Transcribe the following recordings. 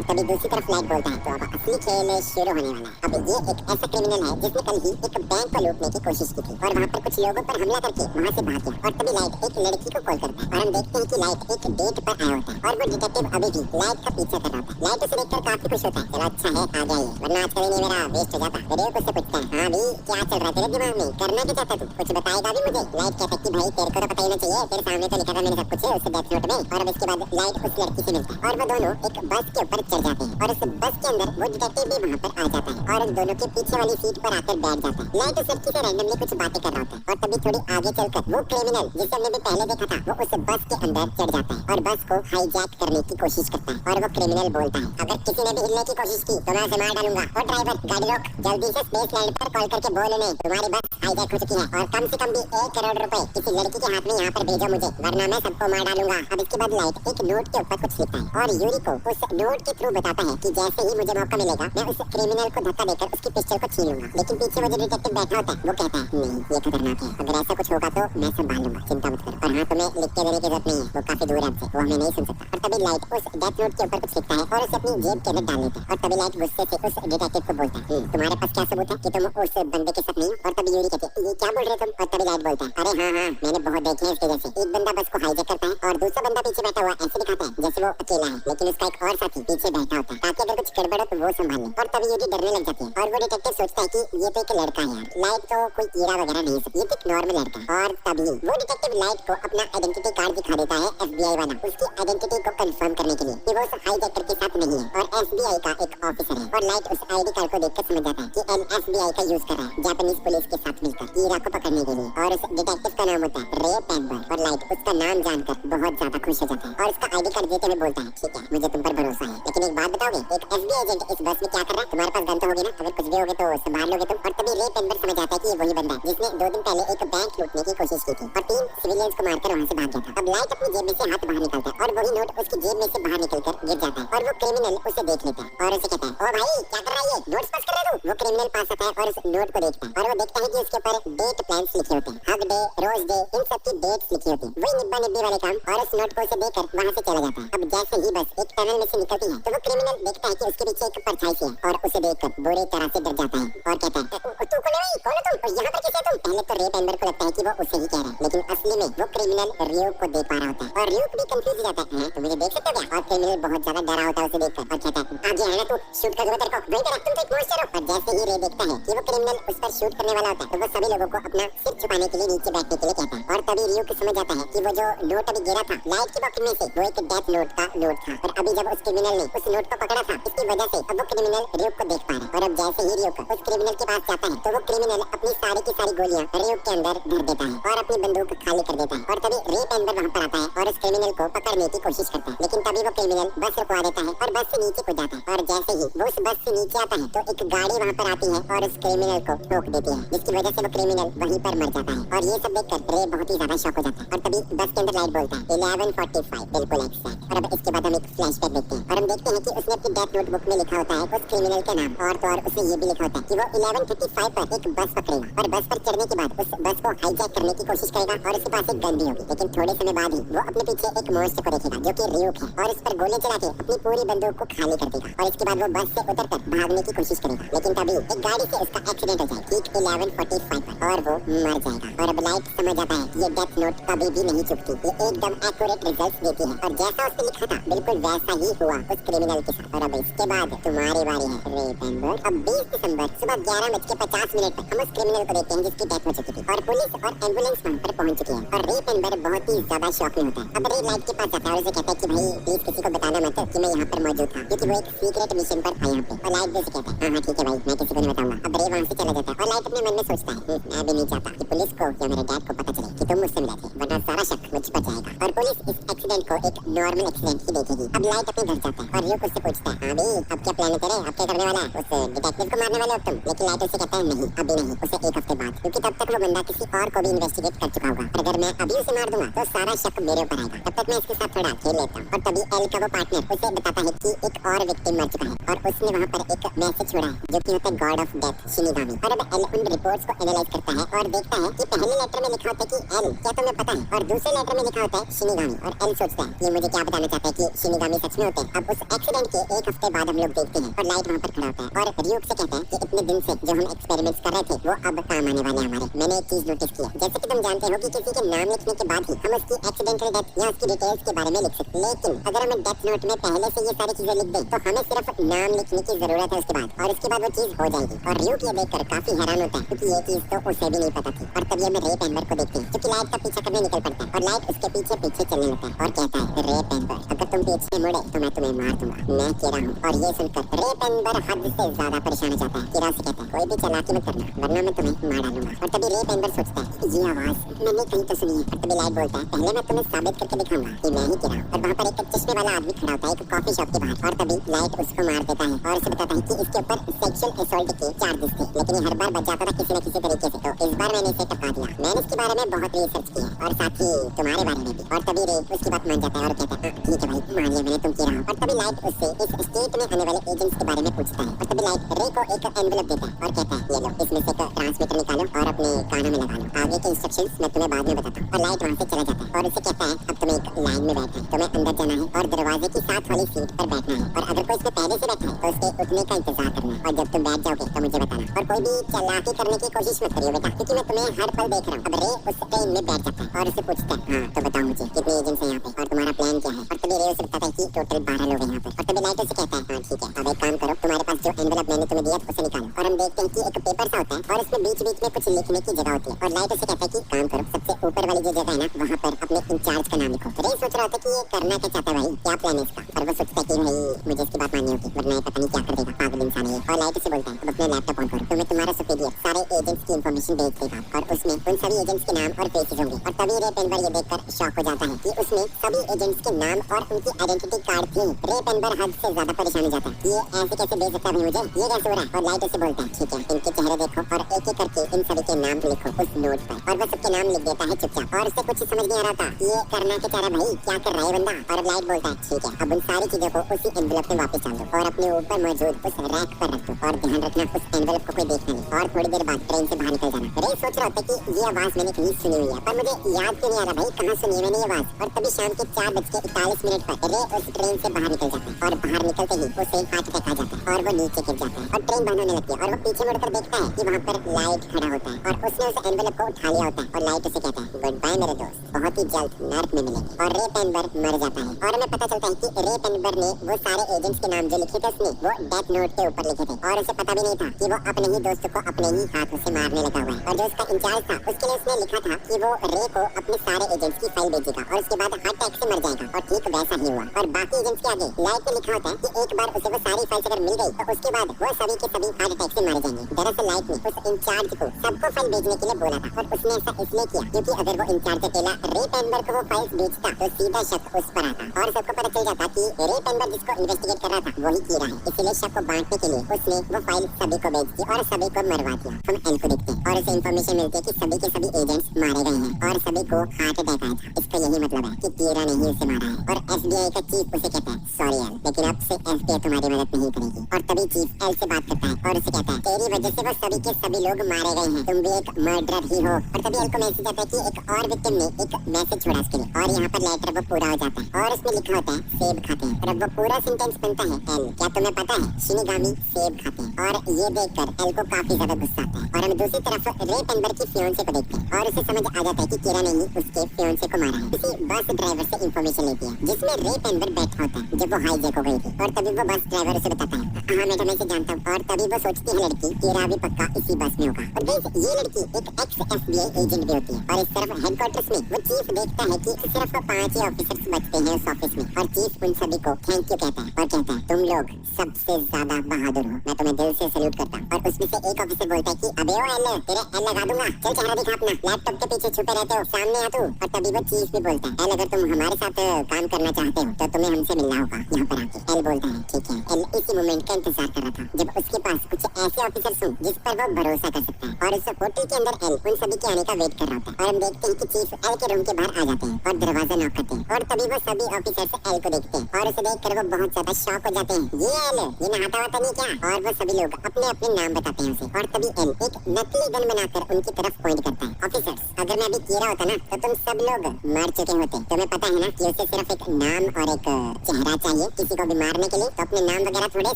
और तभी दूसरी तरफ लाइट बोलता है तो अब असली खेल शुरू होने वाला है। अब ये एक ऐसा क्रिमिनल है जिसने कल ही एक बैंक को लूटने की कोशिश की थी और वहाँ पर कुछ लोगों पर हमला करके वहाँ से भाग गया। और तभी लाइट एक लड़की को कॉल करता है और हम देखते हैं कि लाइट एक डेट पर आया होता है और वो डिटेक्टिव अभी भी लाइट का पीछा कर रहा होता है। लाइट उसे देखकर काफी खुश होता है, चलो अच्छा है आ गया ये, वरना आज कभी नहीं मेरा वेस्ट हो जाता। रेडियो उससे पूछता है हाँ भी क्या चल रहा है तेरे दिमाग में, करना क्या चाहता तू, कुछ बताएगा भी मुझे। लाइट कहता है कि भाई तेरे को तो पता ही नहीं चाहिए, तेरे सामने तो लिखा था मैंने सब कुछ उस डेथ नोट में। और अब इसके बाद लाइट उस लड़की से मिलता है और वो दोनों एक बस के ऊपर चढ़ जाते हैं और उस बस के अंदर वो डिटेक्टिव भी वहाँ पर आ जाता है और उन दोनों के पीछे वाली सीट पर आकर बैठ जाता है। लाइट उस लड़की से रैंडमली कुछ बातें कर रहा होता है और तभी थोड़ी आगे चलकर वो क्रिमिनल जिसे हमने भी पहले देखा था वो उस बस के अंदर चढ़ जाता है और बस को हाईजैक करने की कोशिश करता है। और वो क्रिमिनल बोलता है अगर किसी ने भी हिलने की कोशिश की तो मैं उसे मार डालूंगा। और ड्राइवर गाड़ी रोक, जल्दी से स्पेस लैंड पर कॉल करके बोल उन्हें तुम्हारी बस हाईजैक हो चुकी है और कम से कम भी 1 करोड़ रुपए किसी लड़की के हाथ में यहाँ पर भेजो मुझे, वरना मैं सबको मार डालूंगा। अब इसके बाद लाइट एक नोट के ऊपर कुछ लिखता है और यूरी को उस नोट के थ्रू बताता है कि जैसे ही मुझे मौका मिलेगा मैं उस क्रिमिनल को धक्का देकर उसकी पिस्टल को छीन लूंगा। लेकिन पीछे वो जो डिटेक्टिव बैठा होता है वो कहता है नहीं ये खतरनाक है, अगर ऐसा कुछ होगा तो मैं संभाल लूंगा, चिंता मत करो। और हाँ तुम्हें लिख के देने की जरूरत नहीं है, वो काफी दूर है हमसे, वो हमें नहीं सुन सकता। और तभी लाइट उस डेथ नोट के ऊपर कुछ लिखता है और उसे अपनी जेब के अंदर डाल लेता है। और तभी लाइट गुस्से से उस डिटेक्टिव को बोलता है तुम्हारे पास क्या सबूत है कि तुम उस बंदे के साथ नहीं हो। और तभी यूरी कहती है ये क्या बोल रहे तुम। और तभी लाइट बोलता है अरे हाँ मैंने बहुत देखे हैं इसके जैसे, एक बंदा बस को हाईजैक करता है और दूसरा बंदा पीछे बैठा हुआ ऐसे दिखाता है जैसे वो अकेला है, लेकिन उसका एक और साथी पीछे बैठा होता है ताकि अगर कुछ गड़बड़ हो तो वो संभाल ले। और तभी यूरी डरने लग जाती है और वो डिटेक्टिव सोचता है कि ये तो एक लड़का है यार, लाइट तो कोई कीड़ा वगैरह नहीं है, ये तो एक नॉर्मल लड़का है। और तभी वो डिटेक्टिव लाइट को अपना आइडेंटिटी कार्ड दिखा देता है FBI वाला, उसकी आइडेंटिटी को कंफर्म करने के लिए कि वो उस हाईजैकर के साथ नहीं है और FBI का एक ऑफिसर है। और लाइट उस ID कार्ड को देखकर समझ जाता है कि FBI का यूज कर रहा है जापानीज पुलिस के साथ मिलकर कीड़ा को पकड़ने के लिए। और उस डिटेक्टिव का नाम होता है रे पेम्बर और लाइट उसका नाम जानकर बहुत ज्यादा खुश हो जाता है और उसका ID कार्ड देते हुए बोलता है ठीक है मुझे तुम पर भरोसा है, लेकिन एक बात बताओगे एक FBI एजेंट इस बस में क्या कर रहा है, तुम्हारे पास गन तो होगी ना, अगर कुछ भी होगे तो संभाल लोगे तुम। और तभी रे पेम्बर समझ आता है कि ये वही बंदा है जिसने 2 दिन पहले एक बैंक लूटने की कोशिश की थी और 3 सिविलियंस को मारकर वहाँ से भाग गया था। अब लाइट अपनी जेब में से हाथ बाहर निकालता है और वही नोट उसकी जेब में से बाहर निकलकर गिर जाता है और वो क्रिमिनल उसे देख लेता है और उसे कहता है ओ भाई क्या कर रहा है ये, नोट्स पास कर रहा है तू। वो क्रिमिनल पास आता है और उस नोट को देखता है और वो देखता है कि उसके ऊपर डेट प्लान्स लिखे होते हैं, हग डे, रोज डे, इन सब की डेट्स लिखी होती है, वही निब्बा निब्बी वाले काम। और उस नोट को उसे देकर वहाँ से चला जाता है। अब जैसे ही बस एक टनल में से निकलती है तो वो क्रिमिनल देखता है कि उसके पीछे एक परछाई सी है और उसे देखकर बुरी तरह से डर जाता है और कहता है तू कौन है, कौन है तुम, यहाँ पर कैसे तुम। पहले तो रे पेम्बर को लगता है कि वो उसे ही कह रहा है, लेकिन असली में वो क्रिमिनल रियोक को देख पा रहा होता है और रियोक भी कंफ्यूज हो जाता है तुम मुझे देख सकते हो क्या। और क्रिमिनल बहुत ज्यादा डरा होता है उसे देखकर और कहता है आगे है ना तू, शूट कर दूंगा तेरे को, वहीं पे रख तुम तो एक मॉन्स्टर हो। और जैसे ही रे देखता है कि वो क्रिमिनल उस पर शूट करने वाला होता है तो वो सभी लोगों को अपना सिर छुपाने के लिए नीचे बैठने के लिए कहता है। और तभी रियोक समझ जाता है कि वो जो नोट अभी गिरा था लाइट की पॉकेट में से वो एक डेथ नोट का नोट था और अभी जब उस क्रिमिनल ने उस नोट को पकड़ा था इसकी वजह से अब वो क्रिमिनल रियोक को देख पा रहा है। और अब जैसे ही रियोक उस क्रिमिनल के पास जाता है तो वो क्रिमिनल अपनी सारी की सारी गोलियां रियोक के अंदर भर देता है और अपनी बंदूक खाली कर देता है। और तभी रे पेम्बर वहाँ पर आता है और उस क्रिमिनल को पकड़ने की कोशिश करता है, लेकिन तभी वो क्रिमिनल बस रुकवा देता है और बस से नीचे कूद जाता है। और जैसे ही वो उस बस से नीचे आता है तो एक गाड़ी वहाँ पर आती है और उस क्रिमिनल को ठोक देती है, जिसकी वजह से वो क्रिमिनल वहीं पर मर जाता है। और ये सब देखकर रे बहुत ही ज्यादा शॉक हो जाता है। और तभी बस के अंदर लाइट बोलता है 11:45 बिल्कुल एक्सैक्ट। और अब इसके बाद हम एक फ्लैशबैक देखते हैं और हम देखते हैं कि उसने अपनी डेथ नोटबुक में लिखा होता है उस क्रिमिनल का नाम और तो और उसने ये भी लिखा होता है कि वो 11:55 पर एक बस पकड़ेगा और बस पर चढ़ने के बाद उस बस को हाईजैक करने की कोशिश करेगा और उसके पास एक गन भी होगी। लेकिन थोड़े समय बाद ही वो अपने पीछे एक मॉन्स्टर को देखेगा जो कि रियोक है और इस पर गोली चला के अपनी पूरी बंदूक को खाली कर देगा और इसके बाद वो बस से उतरकर भागने की कोशिश करेगा। लेकिन तभी एक गाड़ी से उसका एक्सीडेंट हो जाए ठीक 11:45 पर और वो मर जाएगा। और अब लाइट समझ जाता है ये डेथ नोट कभी भी नहीं चुकती, ये एकदम एक्यूरेट रिजल्ट्स देती है और जैसा उसने लिखा था बिल्कुल वैसा ही हुआ उस क्रिमिनल के साथ। और अब इसके बाद तुम्हारी बारी है रे पेम्बर। अब 20 दिसंबर सुबह 11:50 पर हम उस क्रिमिनल को देखते हैं जिसकी डेथ हो चुकी थी और पुलिस और एम्बुलेंस वहाँ पर पहुंच चुकी है। और रे पेम्बर बहुत ही ज्यादा शॉक में होता है। अब रे लाइट के पास जाता है और उसे कहता है कि भाई प्लीज किसी को बताना मत कि मैं यहाँ पर मौजूद था, क्योंकि वो एक सीक्रेट मिशन पर था यहाँ पे। और लाइट भी उसे कहता है हाँ ठीक है भाई मैं किसी को नहीं बताऊंगा। अब रे वहाँ से चला जाता है और लाइट अपने मन में सोचता है मैं भी नहीं चाहता कि पुलिस को या मेरे डैड को पता चले कि तुम मुझसे मिले थे, वरना सारा शक मुझ पर जाएगा और पुलिस इस एक्सीडेंट को एक नॉर्मल एक्सीडेंट ही देखेगी। अब लाइट अपने घर जाता है और रियोक उससे पूछता है हाँ भाई अब क्या प्लान है तेरे, अब क्या करने वाला है, उस डिटेक्टिव को मारने वाले हो तुम। लेकिन लाइट उसे कहता है नहीं अभी नहीं, उसे एक हफ्ते बाद, क्योंकि तब तक वो बंदा किसी और को भी इन्वेस्टिगेट कर चुका होगा। अगर मैं अभी उसे मार दूंगा तो सारा शक मेरे ऊपर आएगा। तब तक मैं इसके साथ थोड़ा खेल लेता हूँ। और तभी एल का वो पार्टनर उसे बताता है कि एक और विक्टिम मर चुका है और उसने वहाँ पर एक मैसेज छोड़ा है जो कि होता है गॉड ऑफ डेथ शिनिगामी। और अब एल उन रिपोर्ट्स को एनालाइज करता है और देखता है कि पहले लेटर में लिखा होता है कि एल क्या तुम्हें पता है, और दूसरे लेटर में लिखा होता है शिनिगामी। और एल सोचता है ये मुझे क्या बताना चाहता है कि शिनिगामी सच में होते हैं। अब उस एक्सीडेंट के एक हफ्ते बाद हम लोग देखते हैं और लाइट वहाँ पर खड़ा होता है और रियूक से कहता है कि इतने दिन से जो हम एक्सपेरिमेंट्स कर रहे थे वो अब काम आने वाले हमारे। मैंने एक चीज नोटिस किया, जैसे कि तुम जानते हो कि किसी के नाम लिखने के बाद ही हम उसकी एक्सीडेंटल डेथ या उसकी डिटेल्स के बारे में लिख सकते, लेकिन अगर हम डेथ नोट में पहले से ये सारी चीजें लिख दें तो हमें सिर्फ नाम लिखने की जरूरत है उसके बाद, और उसके बाद वो चीज हो जाएगी। और रियूक ये देखकर काफी हैरान होता है क्योंकि ये चीज तो उसे भी नहीं पता थी। और तभी हमें रे पेनबर को देखते हैं जो कि लाइट का पीछा करने निकल पड़ता है और लाइट उसके पीछे पीछे चलने लगता है और कहता है रे पेनबर अगर तुम पीछे मुड़े तो मैं तुम्हें मार दूंगा, मैं केरा हूँ। और ये सुनकर रे पेनबर हद से ज्यादा परेशान हो जाता है। केरा से कहता है कोई भी चालाकी मत करना वरना मैं तुम्हें मार डालूंगा। और तभी रे पेनबर सोचता है ये आवाज मैंने कहीं तो सुनी है। और तभी लाइट बोलता है पहले मैं तुम्हें साबित करके दिखाऊंगा कि मैं ही केरा हूँ। और वहाँ पर एक चश्मे वाला आदमी खड़ा होता है एक कॉफी शॉप के बाहर। और तभी लाइट उसको मार देता है और उसे बताता है कि इसके ऊपर सेक्सुअल असॉल्ट के चार्जेस थे, लेकिन ये हर बार बच जाता था किसी न किसी तरीके से, तो इस बार मैंने इसे टपका दिया। मैंने इसके बारे में बहुत रिसर्च किया और साथ ही तुम्हारे बारे में भी। और तभी रे उसकी बात मान जाता है और कहता है ठीक है भाई मान लिया मैंने, तुम केरा हूँ। और तभी लाइट उससे इस स्टेट में आने वाले एजेंट्स के बारे में पूछता है। और तभी लाइट रे को एक एनवेलप देता है और कहता है ये लो इसमें से एक ट्रांसमीटर निकालो और अपने कानों में लगा लो, आगे के इंस्ट्रक्शंस मैं तुम्हें बाद में बताता हूँ। और लाइट वहाँ से चला जाता है और उसे कहता है अब तुम्हें एक लाइन में बैठना है, तुम्हें अंदर जाना है और दरवाजे की साथ वाली सीट पर बैठना है, और अगर कोई इसमें पहले से बैठा है तो उसके उठने का इंतजार करना है, और जब तुम बैठ जाओगे तो मुझे बताना। और कोई भी चालाकी करने की कोशिश मत करियो बेटा क्योंकि मैं तुम्हें हर पल देख रहा हूँ। अब रे उस ट्रेन में बैठ जाता है और उसे पूछता है हाँ तो बताओ मुझे कितने एजेंट्स हैं यहाँ पे और तुम्हारा प्लान क्या है। और तभी रे उसे बताता है कि टोटल 12 लोग हैं यहाँ पे। और तभी लाइट उसे कहता है हाँ ठीक है अब एक काम करो तुम्हारे पास जो एनवेलप मैंने तुम्हें दिया उसे निकालो। और हम देखते हैं कि एक पेपर सा होता है और इसमें बीच बीच में कुछ लिखने की जगह होती है। और लाइट उसे कहता है कि काम करो सबसे ऊपर वाली जो जगह है ना वहाँ पर अपने इंचार्ज का नाम लिखो। रे सोच रहा होता है कि ये करना क्या चाहता है भाई, क्या प्लान है इसका, और वो सोचता है कि भाई मुझे इसकी बात माननी होगी वरना ये पता नहीं क्या कर देगा, पागल इंसान है। और लाइट उसे बोलता है अब अपना लैपटॉप ऑन करो, तुम्हें तुम्हारा सुपीरियर सारे एजेंट्स की इंफॉर्मेशन भेज देगा और उसमें उन सभी एजेंट्स के नाम और फेसेस होंगे। और तभी रे पेनबर ये देखकर शॉक हो जाता है कि उसमें सभी एजेंट्स के नाम और उनकी आइडेंटिटी कार्ड थे। रे पेनबर हद से ज्यादा परेशान हो जाता है ये ऐसे कैसे भेज सकता है मुझे, ये कैसे हो रहा है। और लाइट उसे बोलता है ठीक है इनके चेहरे देखो और एक एक करके इन सभी के नाम लिखो उस नोट पर। और वो सबके नाम लिख देता है चुपचाप और उसे कुछ समझ नहीं आ रहा था ये करना क्या चाह रहा भाई, क्या कर रहा है बंदा। और लाइट बोलता है ठीक है अब उन सारी चीजों को उसी एनवेलप में वापस डाल दो और अपने ऊपर मौजूद उस रैक पर रख दो, और ध्यान रखना उस एनवेलप को कोई देखना नहीं, और थोड़ी देर बाद ट्रेन से बाहर निकल जाना। रे सोच रहा था कि ये आवाज मैंने कहीं सुनी हुई है पर मुझे याद क्यों नहीं आ रहा भाई कहाँ सुनी है मैंने ये आवाज। और तभी शाम के 4:41 पर रे उस ट्रेन से बाहर निकल जाता है और बाहर निकलते ही उसे हार्ट अटैक आ जाता है और वो नीचे गिर जाता है और ट्रेन बंद होने लगती है। और वो पीछे मुड़कर देखता है कि वहाँ पर लाइट खड़ा होता है और उसने उस एनवेलप को उठा लिया होता है। और लाइट उसे कहता है गुड बाय मेरे दोस्त, बहुत ही जल्द नर्क में मिलेंगे। और रे पेनबर मर जाता है और हमें पता चलता है कि रे पेनबर ने वो सारे एजेंट्स के नाम जो लिखे थे उसने वो डेथ नोट के ऊपर लिखे थे और उसे पता भी नहीं था कि वो अपने ही दोस्त को अपने ही हाथों से मारने लगा हुआ है। और जो उसका इंचार्ज था उसके लिए उसने लिखा था कि वो रे को अपने सारे एजेंट्स की फाइल भेजेगा और उसके बाद हार्ट अटैक से मर जाएगा, और ठीक वैसा ही हुआ। और बाकी एजेंट्स के आगे लाइट में लिखा होता है कि एक बार उसे वो सारी फाइल्स अगर मिल गई तो उसके बाद वो सभी के सभी हार्ट अटैक से मारे जाएंगे। दरअसल लाइट ने उस इंचार्ज को सबको फाइल भेजने के लिए बोला था और उसने ऐसा इसलिए किया क्योंकि अगर वो इंचार्ज अकेला रे पेनबर को वो फाइल्स भेजता तो सीधा शक उस पर आता और सबको पता चल जाता कि रे पेनबर जिसको इन्वेस्टिगेट कर रहा था वही कीड़ा है। इसलिए शक को बांटने के लिए उसने वो फाइल सभी को भेज दी और सभी को मरवा दिया। हम एल को देखते हैं और उसे इन्फॉर्मेशन मिलती है कि सभी के सभी एजेंट्स मारे गए हैं और सभी को हार्ट अटैक आया था। इसका यही मतलब है कि कीड़ा ने ही उसे मारा है। और FBI का चीफ उसे कहता है सॉरी एल लेकिन अब से FBI तुम्हारी मदद नहीं करेगी। और तभी चीफ एल से बात करता है और उसे कहता है तेरी वजह से वो सभी के सभी लोग मारे गए हैं, तुम भी एक मर्डरर ही हो। और तभी एल को मैसेज आता है कि एक और विक्टिम ने एक मैसेज छोड़ा उसके लिए और यहाँ पर लेटर वो पूरा हो जाता है और उसमें लिखा होता है सेब खाते हैं। और अब वो पूरा सेंटेंस बनता है एल क्या तुम्हें पता है शिनिगामी सेब खाते हैं। और ये देखकर एल को काफी ज्यादा गुस्सा आता है। और हम दूसरी तरफ रे पेनबर की फियोंसे को देखते हैं और उसे समझ आ जाता है कि कीरा ने ही उसके फियोंसे को मारा है। किसी बस ड्राइवर से इंफॉर्मेशन लेती है जिसमें रे पेनबर बैठा होता है जब वो हाईजैक हो गई थी। और तभी वो बस ड्राइवर उसे बताता है हाँ मैडम मैं इसे जानता हूँ। और तभी वो सोचती है लड़की कीरा भी पक्का इसी बस में होगा। और गाइस ये लड़की एक एक्स FBI एजेंट भी होती है। और इस तरफ हेडक्वार्टर्स में वो चीफ देखता है कि सिर्फ 5 ही ऑफिसर्स बचते हैं उस ऑफिस में और चीफ उन सभी को थैंक यू कहता है और कहता है तुम लोग सबसे ज्यादा बहादुर हो, मैं तुम्हें दिल से सैल्यूट करता हूँ। और उसमें से एक ऑफिसर बोलता है कि अबे ओ एल तेरे एल लगा दूंगा, चल चेहरा दिखा अपना, लैपटॉप के पीछे छुपे रहते हो, सामने आ तू। और तभी वो चीफ भी बोलता एल अगर तुम हमारे साथ काम करना चाहते हो तो तुम्हें हमसे मिलना होगा यहाँ पर आके। एल बोलता है ठीक है। एल इसी मोमेंट का इंतजार कर रहा था जब उसके पास कुछ ऐसे ऑफिसर्स हों जिस पर वो भरोसा कर सकता है। और उस होटल के अंदर एल उन सभी के आने का वेट कर रहा होता है। और हम देखते हैं कि चीफ एल के रूम के बाहर आ जाते हैं और दरवाजा नॉक करते हैं। और तभी वो सभी ऑफिसर्स एल को देखते हैं और उसे देखकर वो बहुत ज्यादा शॉक हो जाते हैं। ये एल, ये नहाता हुआ नहीं क्या? और वो सभी लोग अपने अपने नाम बताते हैं उसे। और तभी एल एक नकली गन बनाकर उनकी तरफ पॉइंट करता है। ऑफिसर्स, अगर मैं अभी कीड़ा होता ना तो तुम सब लोग मर चुके होते। तुम्हें पता है ना कि उसे सिर्फ एक नाम और एक चेहरा चाहिए किसी को भी मारने के लिए, तो अपने नाम वगैरह थोड़े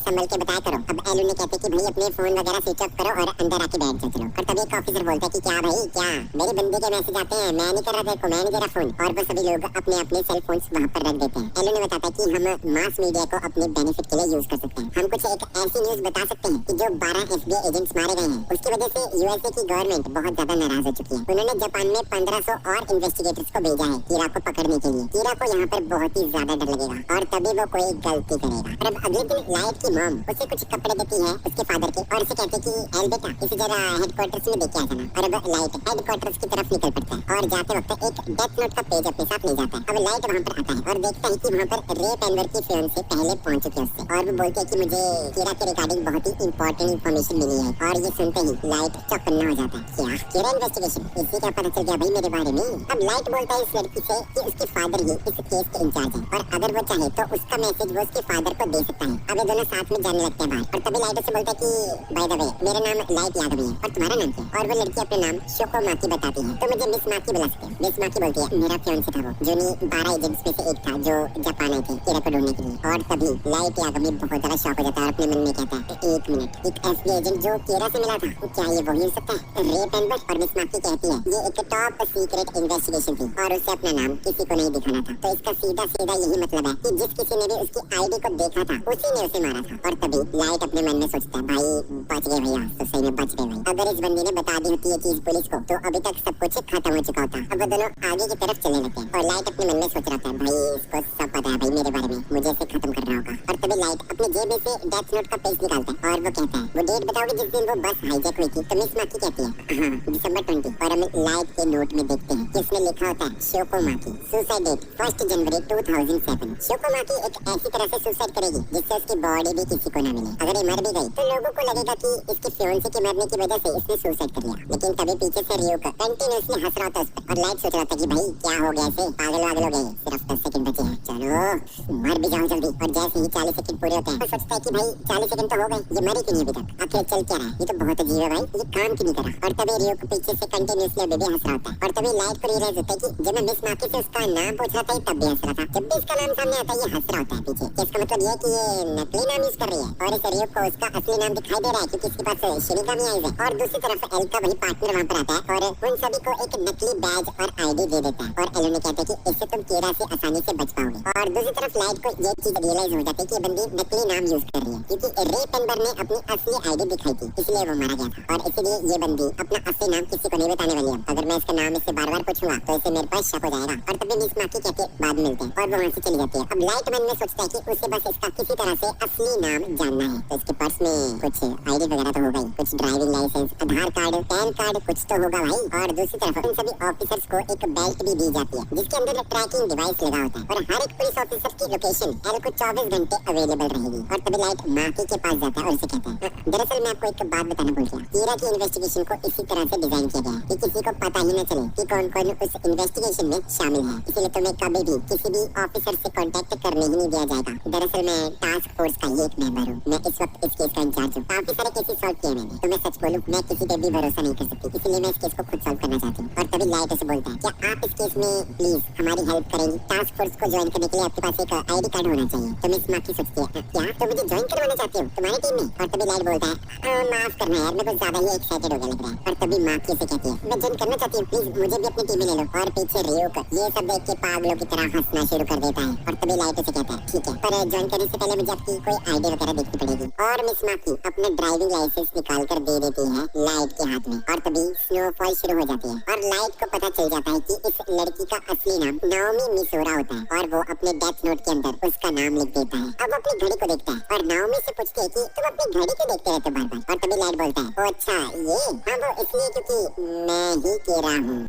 संभल के बताया करो। अब एल उन्हें कहते कि भाई अपने फोन वगैरह स्विच ऑफ करो और अंदर आके बैठ जाओ चलो। और तभी एक ऑफिसर बोलता है कि क्या भाई, क्या मेरी बंदे के मैसेज आते हैं, मैं नहीं कर रहा था, मैं नहीं दे रहा फोन। और वो सभी लोग अपने अपने सेल फोन वहाँ पर रख देते हैं। एल उन्हें बताता है कि हम मास मीडिया को अपने बेनिफिट के लिए यूज कर सकते हैं। हम कुछ एक ऐसी न्यूज बता सकते हैं कि जो 12 FBI एजेंट्स मारे गए हैं, उसकी वजह से यूएसए की गवर्नमेंट बहुत ज्यादा नाराज हो चुकी है। उन्होंने जापान में 1500 और इन्वेस्टिगेटर्स को भेजा है कीड़ा को पकड़ने के लिए। कीड़ा को यहाँ पर बहुत ही ज्यादा डर लगेगा और तभी वो कोई गलती करेगा। और अब अगले दिन लाइट की मॉम उसे कुछ कपड़े देती है उसके फादर के और उसे कहते कि एल बेटा इसे जरा हेडक्वार्टर्स में देके आ जाना। और अब लाइट हेडक्वार्टर्स की तरफ निकल पड़ता है और जाते वक्त एक डेथ नोट का पेज अपने साथ ले जाता है। अब लाइट वहाँ पर आता है और देखता है कि वहाँ पर रे पेनवर की फियांसे पहले पहुंच चुकी है उससे। और वो बोलते हैं कि मुझे कीड़ा के रिगार्डिंग बहुत ही इंपॉर्टेंट इन्फॉर्मेशन मिली है। और ये सुनते ही लाइट चौकन्ना हो जाता है। क्या कीड़ा इन्वेस्टिगेशन, इससे क्या पता चल गया भाई मेरे बारे में? अब लाइट बोलता है इस लड़की से कि उसके फादर ही इस केस के इंचार्ज है और अगर वो चाहे तो उसका मैसेज वो उसके फादर को दे सकता है। अब ये दोनों साथ में जाने लगते हैं बाहर। और तभी लाइट से बोलता है कि बाय द वे मेरा नाम लाइट यादव है और तुम्हारा नाम क्या? और वो लड़की अपना नाम शोको माकी बताती है। तो मुझे मिस माकी बुला सकते हैं। मिस माकी बोलती है मेरा फियांसे था वो, जो 12 एजेंट्स में से एक था जो जापान आए थे कीड़ा को ढूंढने के लिए। और तभी लाइट यादव बहुत ज्यादा शॉक हो जाता है और अपने मन में कहता है एक मिनट, एक FBI एजेंट जो कीड़ा से मिला था, क्या ये वही हो सकता है? रे पेनवर। और मिस माकी कहती है ये एक टॉप सीक्रेट इन्वेस्टिगेशन थी और उसे अपना नाम किसी को नहीं दिखाना था। तो इसका सीधा सीधा यही मतलब है कि जिस किसी ने भी उसकी आईडी को देखा था उसी ने उसे मारा था। और तभी लाइट अपने मन में सोचता है भाई बच गए भैया, तो सही में बच गए भाई। अगर इस बंदी ने बता दी होती ये चीज पुलिस को तो अभी तक सब कुछ खत्म हो चुका होता। अब वो दोनों आगे की तरफ चलने लगते हैं और लाइट अपने मन में सोच रहा था भाई इसको सब पता है भाई मेरे बारे में, मुझे इसे खत्म करना होगा। और तभी लाइट अपने जेब में से डेथ नोट का पेज निकालता है और वो कहता है वो डेट बताओगे जिस दिन वो बस हाईजैक हुई थी? तो मिस माकी कहती है हाँ December 20। और हम लाइट के नोट में देखते हैं कि उसमें लिखा होता है शोको माकी, सुसाइड डेट 1 जनवरी 2007। शोको माकी एक ऐसी तरह से सुसाइड करेगी जिससे उसकी बॉडी भी किसी को ना मिले। अगर ये मर भी गई तो लोगों को लगेगा कि इसके फियांसे के मरने की वजह से इसने सुसाइड कर लिया। लेकिन तभी पीछे से रियो कंटिन्यूअसली हंस रहा था उस पर और लाइट सोच रहा था कि भाई क्या हो गया इसे, पागल वागल हो गए, सिर्फ 10 सेकंड बचे हैं, चलो मर भी जाओ जल्दी। और जैसे ही 40 सेकंड पूरे होते हैं तो सोचता है कि भाई 40 सेकंड तो हो गए, ये मरी क्यों नहीं अभी तक, आखिर चल क्या रहा है, ये तो बहुत अजीब है भाई, ये काम क्यों नहीं कर रहा। और तभी रियो को पीछे से कंटिन्यूअसली बेबी हंस रहा होता है। और तभी लाइट को रियलाइज होता है कि जब मैं मिस माकी से उसका नाम पूछ रहा था तब भी हंस रहा था, जब भी इसका नाम सामने आता है ये हंस रहा होता है पीछे। इसका मतलब ये है कि ये नकली नाम यूज कर रही है और इस रियो को उसका असली नाम दिखाई दे रहा है क्योंकि इसके पास शिनिगामी आईज है। और दूसरी तरफ एल का वही पार्टनर वहाँ पर आता है और उन सभी को एक नकली बैज और आईडी दे देता है। और एल ने कहता है कि इससे तुम कीड़ा से आसानी से बच पाओगे। और दूसरी तरफ लाइट को ये चीज रियलाइज हो जाती है कि ये बंदी नकली नाम यूज कर रही है क्योंकि रे पेनवर ने अपनी असली आईडी दिखाई थी, इसलिए वो मारा गया था। और इसीलिए ये बंदी अपना असली नाम किसी को नहीं बताने वाली है। अगर मैं इसका नाम इससे बार बार पूछूंगा तो इसे मेरे पास शक हो जाएगा। और तभी मिस माकी कहते बाद में मिलते हैं और वो वहाँ से चली जाती है। अब लाइट मन में सोचता है कि उसे बस इसका किसी तरह से असली नाम जानना है। तो इसके पर्स में कुछ आईडी वगैरह तो हो गई, कुछ ड्राइविंग लाइसेंस, आधार कार्ड, पैन कार्ड, कुछ तो होगा भाई। और दूसरी तरफ इन सभी ऑफिसर्स को एक बेल्ट भी दी जाती है जिसके अंदर ट्रैकिंग डिवाइस लगा होता है और हर एक पुलिस ऑफिसर की लोकेशन एल को 24 घंटे अवेलेबल रहेगी। और तभी लाइट माकी के पास जाता है और उसे कहता है दरअसल मैं आपको एक बात बताना भूल गया, कीड़ा की इन्वेस्टिगेशन को इसी तरह से डिजाइन किया गया है कि किसी को पता ही न चले कि कौन कौन उस इन्वेस्टिगेशन में शामिल है, इसीलिए तुम्हें कभी भी किसी भी ऑफिसर से कांटेक्ट करने ही नहीं दिया जाएगा। दरअसल मैं टास्क फोर्स का ही एक मेंबर हूँ, मैं इस वक्त इस केस का इंचार्ज हूँ। काफी सारे केसेस सॉल्व किए मैंने, तो मैं सच बोलूँ मैं किसी पे भी भरोसा नहीं कर सकती, इसीलिए मैं इस केस को खुद सॉल्व करना चाहती हूँ। और तभी लाइट उसे बोलता है क्या आप इस केस में प्लीज हमारी हेल्प करेंगी? टास्क फोर्स को ज्वाइन करने के लिए आपके पास एक आईडी कार्ड होना चाहिए। तो मिस माकी सोचती है क्या तो मुझे ज्वाइन करवाना चाहती हो तुम्हारी टीम में? और तभी लाइट बोलता है माफ करना यार, मैं कुछ ज्यादा ही एक्साइटेड हो गया लग रहा है। और तभी माकी से कहती है मैं ज्वाइन करना चाहती हूँ, प्लीज मुझे भी अपनी टीम में ले लो। और पीछे रियोक ये सब देख के पागलों की तरह हंसना शुरू कर देता है। और तभी लाइट उसे कहता है ठीक है पर ज्वाइन करने से पहले मुझे आपकी कोई आईडी वगैरह देखनी पड़ेगी। और मिस माकी अपना ड्राइविंग लाइसेंस निकाल कर दे देती है लाइट के हाथ में। और तभी स्नोफॉल शुरू हो जाती है और लाइट को पता चल जाता है कि इस लड़की का असली नाम नाओमी मिसोरा होता है और वो अपने डेथ नोट के अंदर उसका नाम लिख देता है। अब वो अपनी घड़ी को देखता है और नाओमी से पूछती है कि तुम अपनी घड़ी क्यों देखते रहते हो बार बार? और तभी लाइट बोलता है ओ अच्छा ये हाँ वो इसलिए क्योंकि मैं ही कह रहा हूँ।